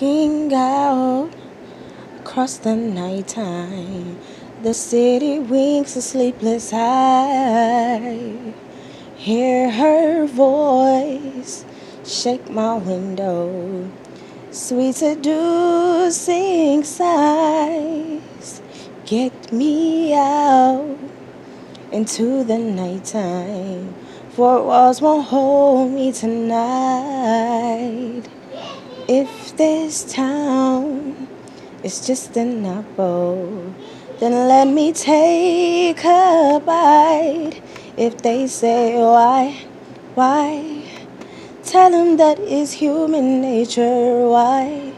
Looking out across the nighttime, the city winks a sleepless eye. Hear her voice shake my window, sweet seducing sighs. Get me out into the nighttime, four walls won't hold me tonight. If this town is just an apple, then let me take a bite. If they say why, tell them that is human nature. Why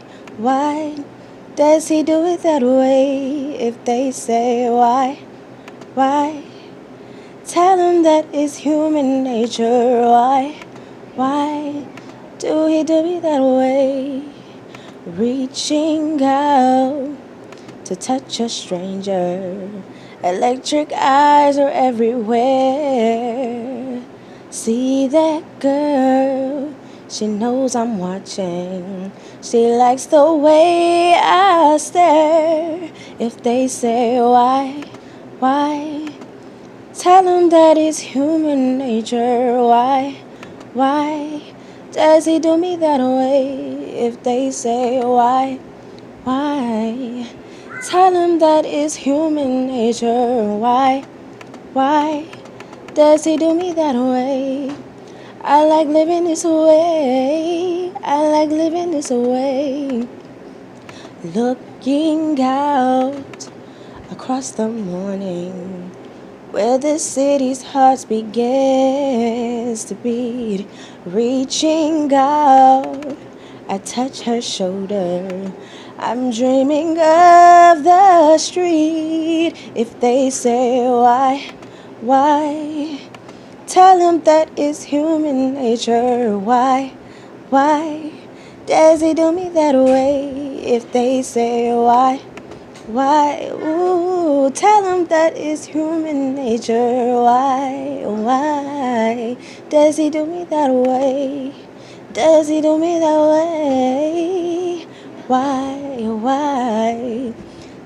does he do it that way? If they say why, tell them that is human nature. Why do he do it that way? Reaching out to touch a stranger, electric eyes are everywhere. See that girl, she knows I'm watching. She likes the way I stare. If they say why, tell them that it's human nature. Why does he do me that way? If they say why, tell them that it's human nature. Why does he do me that way? I like living this way. I like living this way. Looking out across the morning, where the city's hearts begins to beat. Reaching out, I touch her shoulder. I'm dreaming of the street. If they say why, tell them that it's human nature. Why does he do me that way? If they say why, ooh, tell them that it's human nature. Why does he do me that way? Does he do me that way? Why?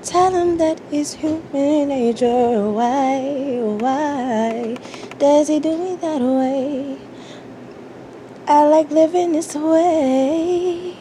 Tell them that it's human nature. Why does he do me that way? I like living this way.